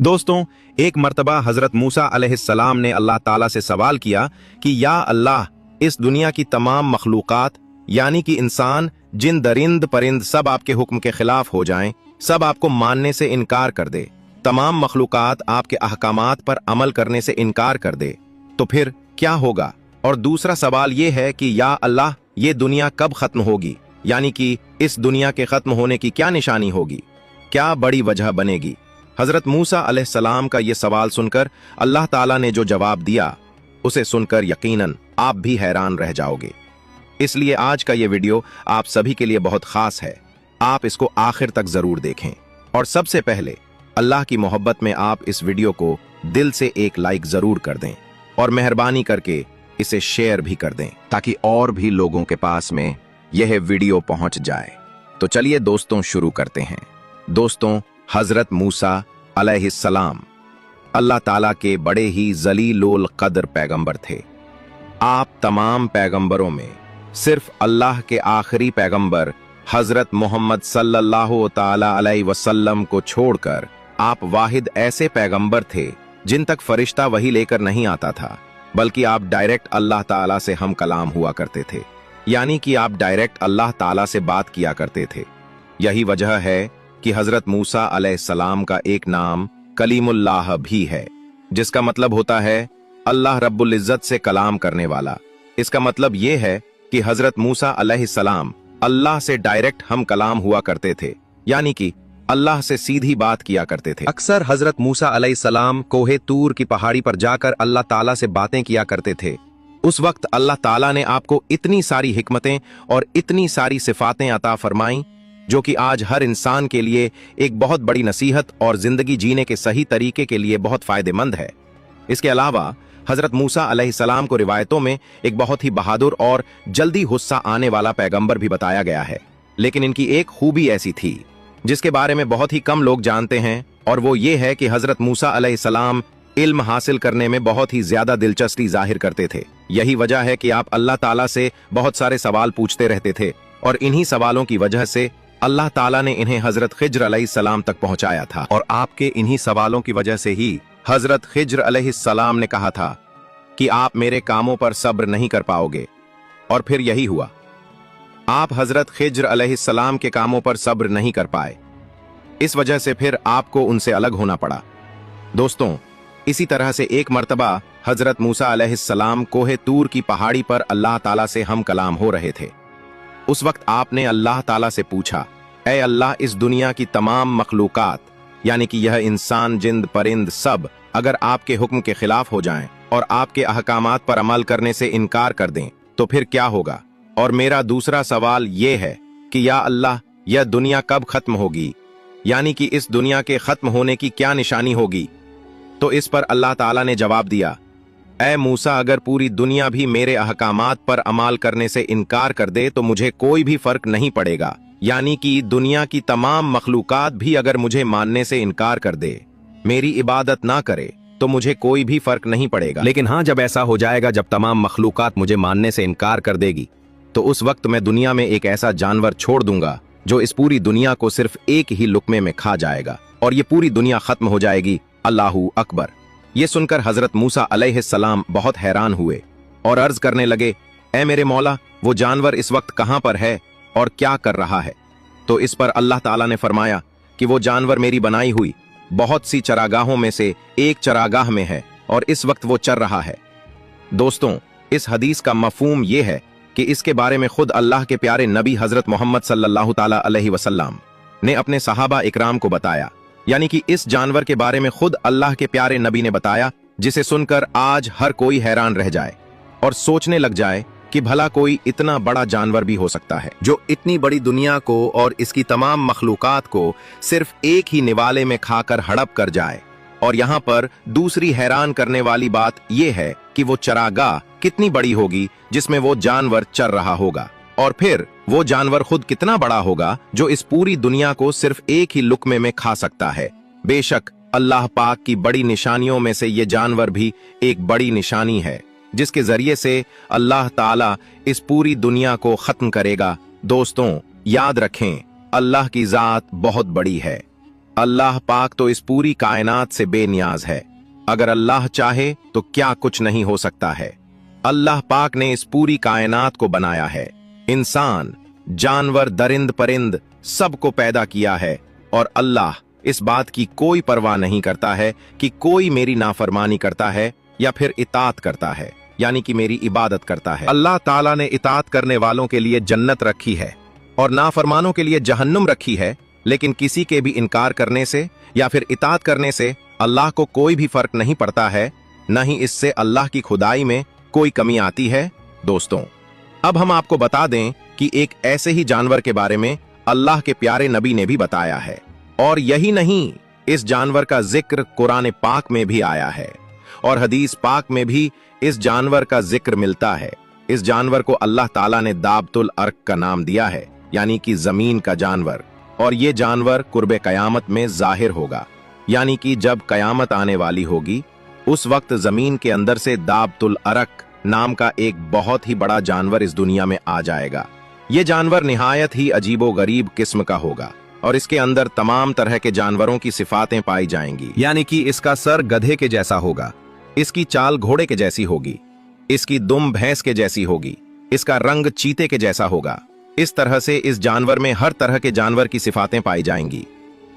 दोस्तों, एक मर्तबा हजरत मूसा अलैहिस्सलाम ने अल्लाह ताला से सवाल किया कि या अल्लाह, इस दुनिया की तमाम मखलूकात यानी कि इंसान, जिन दरिंद परिंद सब आपके हुक्म के खिलाफ हो जाएं, सब आपको मानने से इनकार कर दे, तमाम मखलूकात आपके अहकामात पर अमल करने से इनकार कर दे, तो फिर क्या होगा? और दूसरा सवाल ये है कि या अल्लाह, ये दुनिया कब खत्म होगी, यानी कि इस दुनिया के खत्म होने की क्या निशानी होगी, क्या बड़ी वजह बनेगी? हजरत मूसा अलैहिस्सलाम का ये सवाल सुनकर अल्लाह ताला ने जो जवाब दिया, उसे सुनकर यकीनन आप भी हैरान रह जाओगे। इसलिए आज का ये वीडियो आप सभी के लिए बहुत खास है। आप इसको आखिर तक जरूर देखें। और सबसे पहले अल्लाह की मोहब्बत में आप इस वीडियो को दिल से एक लाइक जरूर कर दें और मेहरबानी करके इसे शेयर भी कर दें ताकि और भी लोगों के पास में यह वीडियो पहुंच जाए। तो चलिए दोस्तों, शुरू करते हैं। दोस्तों, हजरत मूसा अलैहिस्सलाम अल्लाह ताला के बड़े ही जलीलुल कद्र पैगंबर थे। आप तमाम पैगंबरों में सिर्फ अल्लाह के आखिरी पैगंबर हजरत मोहम्मद सल्लल्लाहु ताला अलैहि वसल्लम को छोड़कर आप वाहिद ऐसे पैगंबर थे जिन तक फरिश्ता वही लेकर नहीं आता था, बल्कि आप डायरेक्ट अल्लाह ताला से हम कलाम हुआ करते थे, यानी कि आप डायरेक्ट अल्लाह ताला से बात किया करते थे। यही वजह है कि हजरत मूसा अलैहिस्सलाम का एक नाम कलीमुल्लाह भी है, जिसका मतलब होता है अल्लाह रब्बुल इज्जत से कलाम करने वाला। इसका मतलब यह है कि हजरत मूसा अलैहिस्सलाम अल्लाह से डायरेक्ट हम कलाम हुआ करते थे, यानी कि अल्लाह से सीधी बात किया करते थे। अक्सर हजरत मूसा अलैहिस्सलाम कोहे तूर की पहाड़ी पर जाकर अल्लाह ताला से बातें किया करते थे। उस वक्त अल्लाह ताला ने आपको इतनी सारी हिकमतें और इतनी सारी सिफातें अता फरमाईं जो कि आज हर इंसान के लिए एक बहुत बड़ी नसीहत और जिंदगी जीने के सही तरीके के लिए बहुत फायदेमंद है। इसके अलावा हजरत मूसा अलैहिस्सलाम को रिवायतों में एक बहुत ही बहादुर और जल्दी गुस्सा आने वाला पैगंबर भी बताया गया है, लेकिन इनकी एक खूबी ऐसी थी जिसके बारे में बहुत ही कम लोग जानते हैं, और वो ये है कि हजरत मूसा अलैहिस्सलाम इल्म हासिल करने में बहुत ही ज्यादा दिलचस्पी जाहिर करते थे। यही वजह है कि आप अल्लाह ताला से बहुत सारे सवाल पूछते रहते थे, और इन्हीं सवालों की वजह से अल्लाह ताला ने इन्हें हजरत खिज्र अलैहिस्सलाम तक पहुंचाया था। और आपके इन्हीं सवालों की वजह से ही हजरत खिज्र अलैहिस्सलाम ने कहा था कि आप मेरे कामों पर सब्र नहीं कर पाओगे, और फिर यही हुआ। आप हजरत खिज्र अलैहिस्सलाम के कामों पर सब्र नहीं कर पाए, इस वजह से फिर आपको उनसे अलग होना पड़ा। दोस्तों, इसी तरह से एक मर्तबा हजरत मूसा अलैहिस्सलाम कोहे तूर की पहाड़ी पर अल्लाह ताला से हम कलाम हो रहे थे। उस वक्त आपने अल्लाह ताला से पूछा, ऐ अल्लाह, इस दुनिया की तमाम मखलूकात यानी कि यह इंसान, जिंद, परिंद सब अगर आपके हुक्म के खिलाफ हो जाएं और आपके अहकामात पर अमल करने से इनकार कर दें, तो फिर क्या होगा? और मेरा दूसरा सवाल ये है कि या अल्लाह, यह दुनिया कब खत्म होगी, यानी कि इस दुनिया के खत्म होने की क्या निशानी होगी? तो इस पर अल्लाह ताला ने जवाब दिया, ऐ मूसा, अगर पूरी दुनिया भी मेरे अहकामात पर अमल करने से इनकार कर दे तो मुझे कोई भी फर्क नहीं पड़ेगा, यानी कि दुनिया की तमाम मखलूकात भी अगर मुझे मानने से इनकार कर दे, मेरी इबादत ना करे, तो मुझे कोई भी फर्क नहीं पड़ेगा। लेकिन हाँ, जब ऐसा हो जाएगा, जब तमाम मखलूकात मुझे मानने से इनकार कर देगी, तो उस वक्त मैं दुनिया में एक ऐसा जानवर छोड़ दूंगा जो इस पूरी दुनिया को सिर्फ एक ही लुकमे में खा जाएगा, और ये पूरी दुनिया खत्म हो जाएगी। अल्लाहू अकबर। ये सुनकर हजरत मूसा अलैहिस्सलाम बहुत हैरान हुए और अर्ज करने लगे, ऐ मेरे मौला, वो जानवर इस वक्त कहां पर है और क्या कर रहा है? तो इस पर अल्लाह ताला ने फरमाया कि वो जानवर मेरी बनाई हुई बहुत सी चरागाहों में से एक चरागाह में है और इस वक्त वो चर रहा है। दोस्तों, इस हदीस का मफहूम ये है कि इसके बारे में खुद अल्लाह के प्यारे नबी हजरत मोहम्मद सल्लल्लाहु ताला अलैहि वसल्लम ने अपने सहाबा इकराम को बताया, यानी कि इस जानवर के बारे में खुद अल्लाह के प्यारे नबी ने बताया, जिसे सुनकर आज हर कोई हैरान रह जाए और सोचने लग जाए कि भला कोई इतना बड़ा जानवर भी हो सकता है जो इतनी बड़ी दुनिया को और इसकी तमाम मखलूकात को सिर्फ एक ही निवाले में खाकर हड़प कर जाए। और यहाँ पर दूसरी हैरान करने वाली बात यह है कि वो चरागाह कितनी बड़ी होगी जिसमें वो जानवर चर रहा होगा, और फिर वो जानवर खुद कितना बड़ा होगा जो इस पूरी दुनिया को सिर्फ एक ही लुकमे में खा सकता है। बेशक अल्लाह पाक की बड़ी निशानियों में से ये जानवर भी एक बड़ी निशानी है जिसके जरिए से अल्लाह ताला इस पूरी दुनिया को खत्म करेगा। दोस्तों, याद रखें, अल्लाह की जात बहुत बड़ी है। अल्लाह पाक तो इस पूरी कायनात से बेनियाज है। अगर अल्लाह चाहे तो क्या कुछ नहीं हो सकता है। अल्लाह पाक ने इस पूरी कायनात को बनाया है, इंसान, जानवर, दरिंद परिंद सबको पैदा किया है, और अल्लाह इस बात की कोई परवाह नहीं करता है कि कोई मेरी नाफरमानी करता है या फिर इताअत करता है, यानी कि मेरी इबादत करता है। अल्लाह ताला ने इताअत करने वालों के लिए जन्नत रखी है और नाफरमानों के लिए जहन्नुम रखी है, लेकिन किसी के भी इनकार करने से या फिर इताअत करने से अल्लाह को कोई भी फर्क नहीं पड़ता है, न ही इससे अल्लाह की खुदाई में कोई कमी आती है। दोस्तों, अब हम आपको बता दें कि एक ऐसे ही जानवर के बारे में अल्लाह के प्यारे नबी ने भी बताया है, और यही नहीं, इस जानवर का जिक्र कुरान पाक में भी आया है और हदीस पाक में भी इस जानवर का जिक्र मिलता है। इस जानवर को अल्लाह ताला ने दाबतुल अर्क का नाम दिया है, यानी कि जमीन का जानवर, और ये जानवर कुर्बे कयामत में जाहिर होगा, यानी कि जब कयामत आने वाली होगी उस वक्त जमीन के अंदर से दाबतुल अर्क नाम का एक बहुत ही बड़ा जानवर इस दुनिया में आ जाएगा। ये जानवर निहायत ही अजीबो गरीब किस्म का होगा और इसके अंदर तमाम तरह के जानवरों की सिफातें पाई जाएंगी, यानी कि इसका सर गधे के जैसा होगा, इसकी चाल घोड़े के जैसी होगी, इसकी दुम भैंस के जैसी होगी, इसका रंग चीते के जैसा होगा। इस तरह से इस जानवर में हर तरह के जानवर की सिफातें पाई जाएंगी।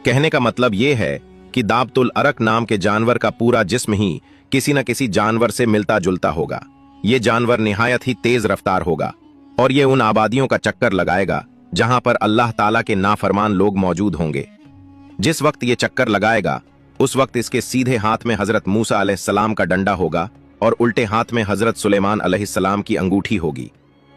कहने का मतलब यह है कि दाबतुल अर्क नाम के जानवर का पूरा जिस्म ही किसी न किसी जानवर से मिलता जुलता होगा। ये जानवर निहायत ही तेज रफ्तार होगा और ये उन आबादियों का चक्कर लगाएगा जहां पर अल्लाह ताला के नाफरमान लोग मौजूद होंगे। जिस वक्त ये चक्कर लगाएगा उस वक्त इसके सीधे हाथ में हजरत मूसा अलैहिस्सलाम का डंडा होगा और उल्टे हाथ में हजरत सुलेमान अलैहिस्सलाम की अंगूठी होगी।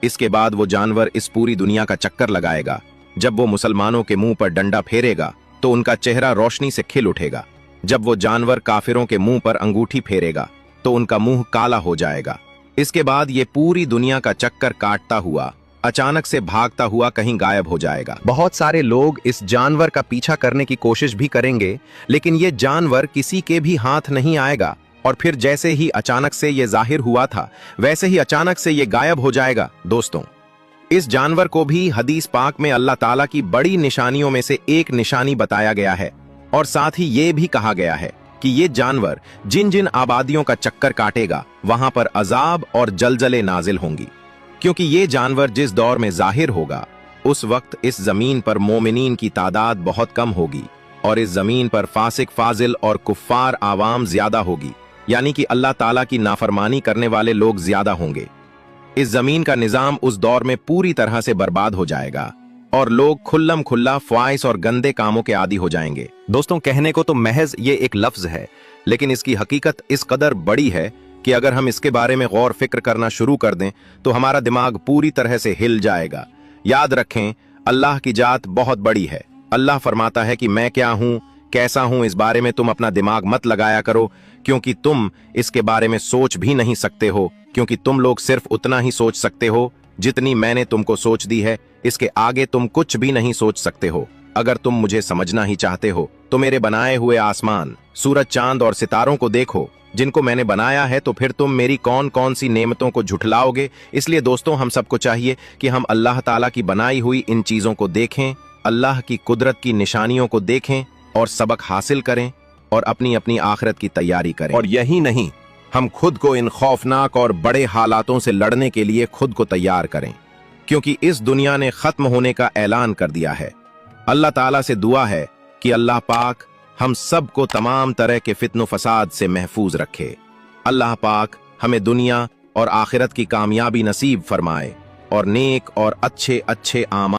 इसके बाद वो जानवर इस पूरी दुनिया का चक्कर लगाएगा। जब वो मुसलमानों के मुंह पर डंडा फेरेगा तो उनका चेहरा रोशनी से खिल उठेगा। जब वो जानवर काफिरों के मुंह पर अंगूठी फेरेगा तो उनका मुंह काला हो जाएगा। इसके बाद ये पूरी दुनिया का चक्कर काटता हुआ अचानक से भागता हुआ कहीं गायब हो जाएगा। बहुत सारे लोग इस जानवर का पीछा करने की कोशिश भी करेंगे, लेकिन ये जानवर किसी के भी हाथ नहीं आएगा और फिर जैसे ही अचानक से ये जाहिर हुआ था वैसे ही अचानक से ये गायब हो जाएगा। दोस्तों, इस जानवर को भी हदीस पाक में अल्लाह ताला की बड़ी निशानियों में से एक निशानी बताया गया है और साथ ही ये भी कहा गया है कि ये जानवर जिन जिन आबादियों का चक्कर काटेगा वहां पर अजाब और जलजले नाजिल होंगी, क्योंकि ये जानवर जिस दौर में जाहिर होगा उस वक्त इस जमीन पर मोमिनीन की तादाद बहुत कम होगी और इस जमीन पर फासिक, फाजिल और कुफ्फार आवाम ज्यादा होगी, यानी कि अल्लाह ताला की नाफरमानी करने वाले लोग ज्यादा होंगे। इस जमीन का निजाम उस दौर में पूरी तरह से बर्बाद हो जाएगा और लोग खुल्लम खुल्ला ख्वाहिश और गंदे कामों के आदी हो जाएंगे। दोस्तों, कहने को तो महज ये एक लफ्ज है, लेकिन इसकी हकीकत इस कदर बड़ी है कि अगर हम इसके बारे में गौर फिक्र करना शुरू कर दें तो हमारा दिमाग पूरी तरह से हिल जाएगा। याद रखें, अल्लाह की जात बहुत बड़ी है। अल्लाह फरमाता है कि मैं क्या हूं, कैसा हूं, इस बारे में तुम अपना दिमाग मत लगाया करो, क्योंकि तुम इसके बारे में सोच भी नहीं सकते हो, क्योंकि तुम लोग सिर्फ उतना ही सोच सकते हो जितनी मैंने तुमको सोच दी है। इसके आगे तुम कुछ भी नहीं सोच सकते हो। अगर तुम मुझे समझना ही चाहते हो तो मेरे बनाए हुए आसमान, सूरज, चांद और सितारों को देखो जिनको मैंने बनाया है, तो फिर तुम मेरी कौन कौन सी नेमतों को झुठलाओगे। इसलिए दोस्तों, हम सबको चाहिए कि हम अल्लाह ताला की बनाई हुई इन चीजों को देखें, अल्लाह की कुदरत की निशानियों को देखें और सबक हासिल करें और अपनी अपनी आखिरत की तैयारी करें। और यही नहीं, हम खुद को इन खौफनाक और बड़े हालातों से लड़ने के लिए खुद को तैयार करें, क्योंकि इस दुनिया ने खत्म होने का ऐलान कर दिया है। अल्लाह ताला से दुआ है कि अल्लाह पाक हम सब को तमाम तरह के फित्नो फसाद से महफूज रखे। अल्लाह पाक हमें दुनिया और आखिरत की कामयाबी नसीब फरमाए और नेक और अच्छे अच्छे आमा